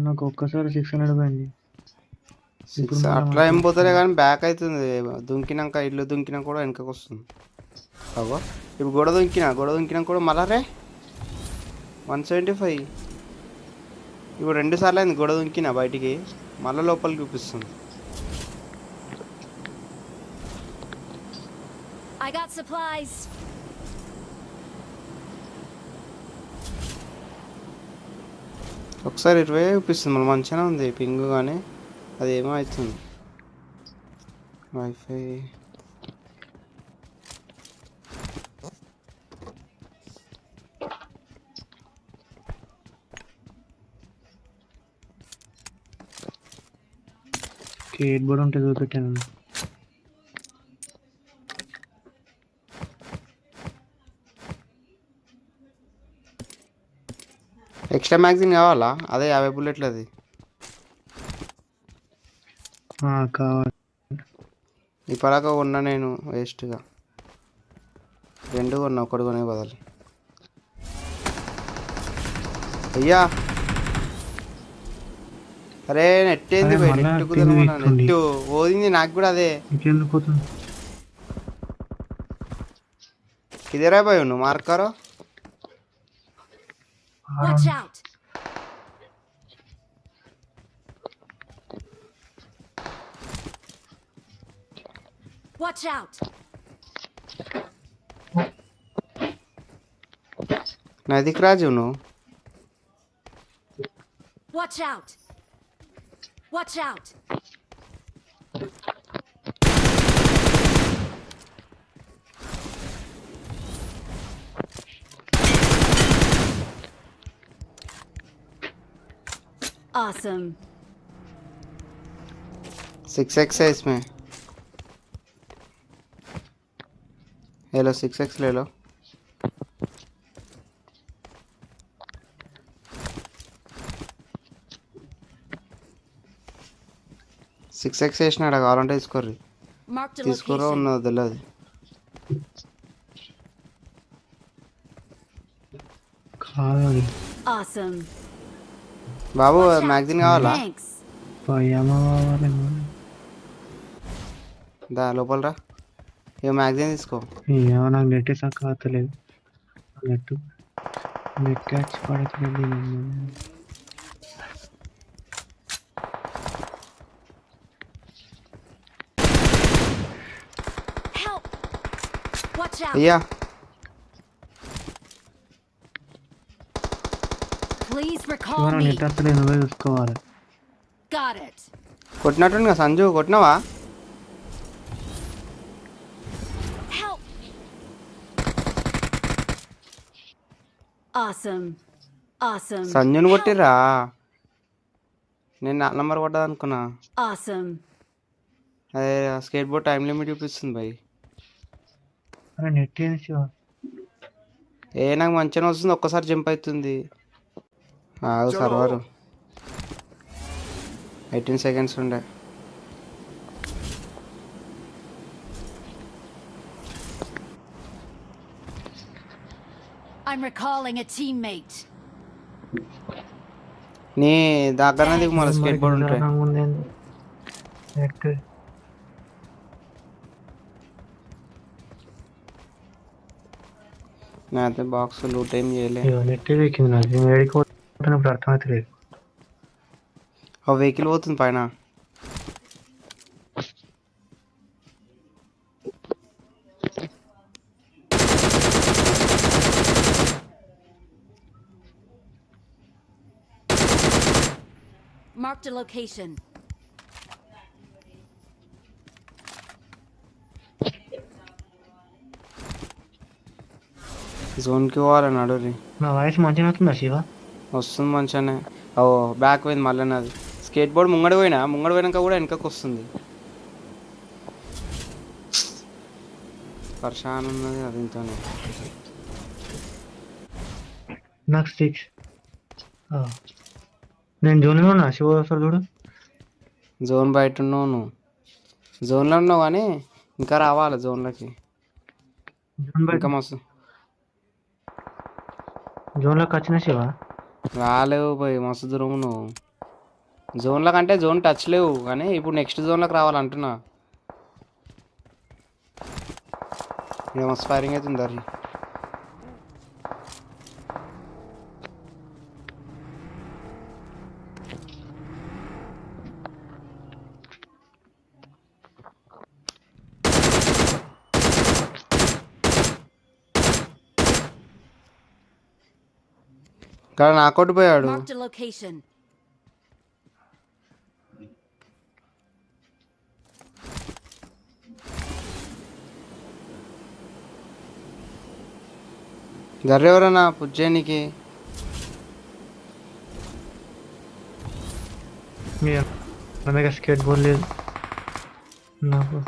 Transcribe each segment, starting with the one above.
నాకు ఒక్కసారి 600 పోయింది. ఇప్పుడు మళ్ళీ అట్లా ఏం పోతలే కానీ బ్యాక్ అవుతుంది. దుంకినాక ఇల్లు దుంకినాక కూడా వెనకకి వస్తుంది. అగో ఇప్పుడు గోడ దుంకినా కూడా మళ్ళా రే 175. ఇప్పుడు 2 సార్లు అయింది గోడ దుంకినా బయటికి, మళ్ళీ లోపలికి చూపిస్తుంది. I got supplies. ఒకసారి 20 చూపిస్తుంది, మళ్ళీ మంచిగానే ఉంది పింగ్, కానీ అది ఏమో అవుతుంది వైఫై. స్కేట్ బోర్డ్ ఉంటే చూపెట్టాను. ఎక్స్ట్రా మ్యాగజైన్ కావాలా? అదే 50 బుల్లెట్లు అది కావాలి. ఇప్పటిదాకా కొన్నా నేను వేస్ట్గా, 2 కొన్నా, 1 కొనే బదులు. అయ్యా అరే నెట్ ఏంది పోయి, నెట్ కుదరమన్నా, నెట్ పోయింది నాకు కూడా. అదే కిదరా పోయి నువ్వు మార్కారో. Watch out. Watch out. నదికి రాజు నువ్వు. Watch out. Watch out. Awesome. 6x है इसमें, ले लो 6x ले लो. సిక్స్ ఎక్స్ వేసినాడు, కావాలంటే తీసుకోర్రి. Marked a తీసుకోరా location. ఉన్నది తెలియదు. Awesome. బాబు Watch out. మ్యాగజైన్ కావాలా? Thanks. దా లోపల రా, ఇక మ్యాగజైన్ తీసుకో. నాకు నెట్ సక్కలేదు. నెట్ క్యాచ్ పడట్లేదు. Help. Watch out. అయ్యా Please recall me. నెట్ అసలు నువ్వే చూసుకోవాలి. Got it. కొట్టినట్టుందిగా Sanju, కొట్టినావా? Help. Awesome. Awesome. సంజుని కొట్టిర్రా? నేను 4 నంబర్ కొట్టదు అనుకున్నా. Awesome. అదే స్కేట్ బోర్డ్ టైం లిమిట్ చూపిస్తుంది భయ్. నెట్ నాకు మంచిగానే వస్తుంది, ఒక్కసారి జంప్ అవుతుంది. సర్వర్ 18 సెకండ్స్ ఉండే. I'm recalling a teammate. నీ దగ్గరనే దిగు మళ్ళీ స్కేట్ బోర్డ్ ఉంటే. నెట్ నేనైతే బాక్స్ లూట్ ఏం చేయలే. నెట్ ఎక్కింది నాకు. నేను ఏడిపోతున్నప్పుడు అర్థమవుతలేదు. ఆ వెహికల్ పోతుంది పైన. Marked a location. జోన్కి పోవాలని అడుగురి. నా వాయిస్ మంచిగా అవుతుందా శివ? వస్తుంది మంచిగానే. ఓ బ్యాక్ పోయింది మళ్ళీ నాది. స్కేట్ బోర్డ్ ముంగడి పోయినాక కూడా వెనకకి వస్తుంది. పర్షాన్ ఉన్నది అది ఇంతనే. నాకు 6. నేను జోన్లో ఉన్నా శివ, వస్తాడు చూడు. జోన్ బయట ఉన్నావు నువ్వు, జోన్లో ఉన్నావు కానీ ఇంకా రావాలి జోన్లోకి. ఇంకా మస్తు జోన్లోకి వచ్చిన శివ రాలేవు పోయి, మస్తు దూరం నువ్వు. జోన్ల కంటే జోన్ టచ్ లేవు కానీ ఇప్పుడు నెక్స్ట్ జోన్లోకి రావాలంటున్నా. మస్తు ఫైరింగ్ అవుతుంది దారి. ఇక్కడ నాకోటి పోయాడు. Marked a location. గర్రె ఎవరన్నా పుజ్జేనికి నా దగ్గర స్కేట్ బోర్డ్ లేదు నాకు.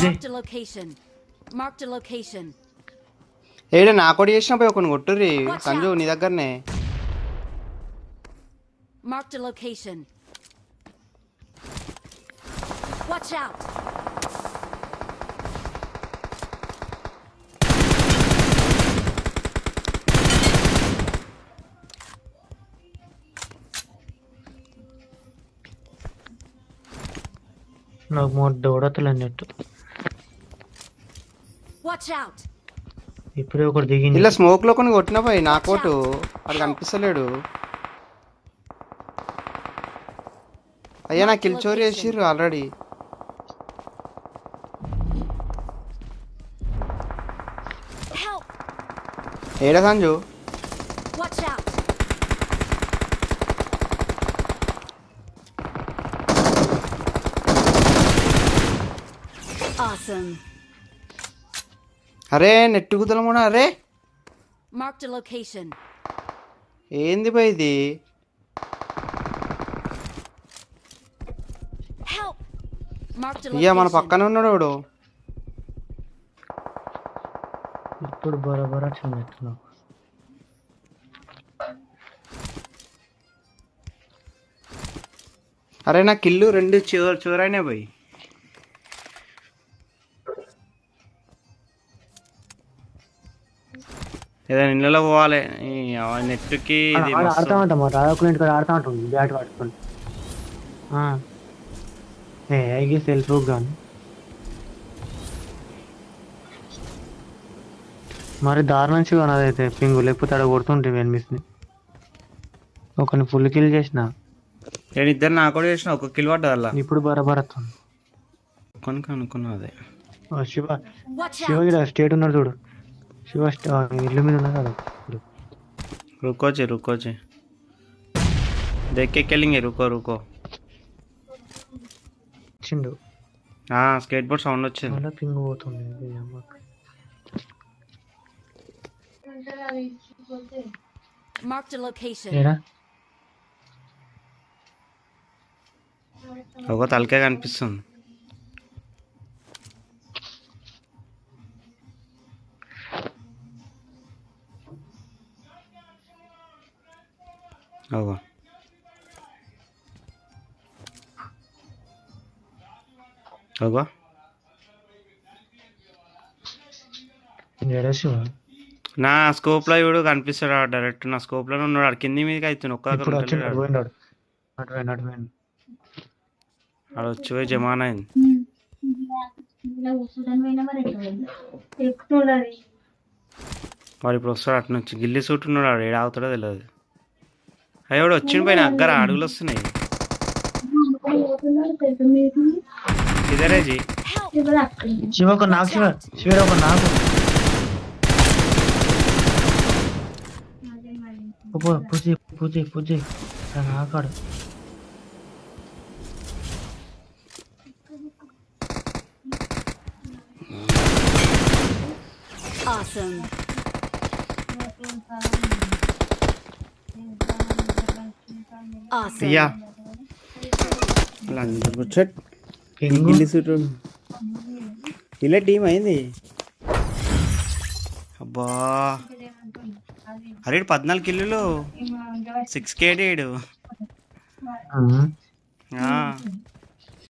Marked a location. Marked a location. ఏడే నాకోటి చేసిన పోయి ఒకరిని కొట్టుర్రి సంజు నీ దగ్గరనే. Marked a location. Watch out. నాకు మొట్ట ఉడతలు అన్నట్టు. Watch out. ఇప్పుడే ఒకటి దిగింది. ఇలా స్మోక్ లో కొన్ని కొట్టిన పోయి నాకోటు అది కనిపిస్తలేడు. అయ్యా నాకు కిల్ చోరీ చేసిర్రు ఆల్రెడీ. Help. ఏడా సంజు? Watch out. Awesome. అరే నెట్టు కుదలం కూడా. అరే Marked a location. ఏంది పోయి ఇది? Help. Marked a అయ్యా మన location. పక్కన ఉన్నాడు వాడు. ఇప్పుడు బరాబర్ వచ్చినట్టు నాకు. అరే నా కిల్లు రెండు చోరైనా పోయి. ఏదైనా ఇళ్ళలో పోవాలి నెట్కి. ఆడుతూ ఉంటాం మా రాధకులు ఇంటికాడ ఆడుతూ ఉంటాం బ్యాట్ పట్టుకొని. ఐగి సెల్ఫ్ కానీ మరి దారుణంగా కానీ అదైతే పింగు లేకపోతే అక్కడ కొడుతుంటే ఎనిమిస్ని ఒకరిని ఫుల్ కిల్ చేసిన. నేను ఇద్దరు నాకు కూడా చేసిన ఒక కిల్ పడ్డా అలా. ఇప్పుడు బరాబర్ వస్తుంది. కొనుక అనుకున్నా అదే. Shiva Watch out. Shiva state ఉన్నాడు చూడు. శివ ఇల్లు మీద ఉన్నాడు కదా. रुको जी देख के खेलेंगे. रुको చిండు. స్కేట్ బోర్డ్ సౌండ్ వచ్చింది. మళ్ళీ పింగ్ పోతుంది. Marked a location. ఏడా ఒక తలకే కనిపిస్తుంది. ఓహో ఓగో ఏడా శివ నా స్కోప్ లో ఇవిడు కనిపిస్తాడు డైరెక్ట్. నా స్కోప్ లో ఉన్నాడు. ఆడు కింది మీదకి అవుతుంది. ఇప్పుడు వచ్చిండు ఒక్క పోయినాడు. అటు ఆడ వచ్చి పోయి జమాన్ అయింది. వాడు ఇప్పుడు వస్తాడు అటు నుంచి. గిల్లి సూట్ ఉన్నాడు. ఆడు ఏడు ఆగుతాడో తెలియదు. అయ్యోడు వచ్చిండు పైన అగ్గర అడుగులు వస్తున్నాయి. ఇదరే జీ శివ ఒక నాకు శివ ఒక నాకు పూజ నాకాడు. Awesome. Awesome. అయ్యా అందరు వచ్చాడు. గిల్లి సూట్ ఇలా టీం అయింది. అబ్బా అరే 14 కిల్లులు 6 కేడీడు ఉమ్.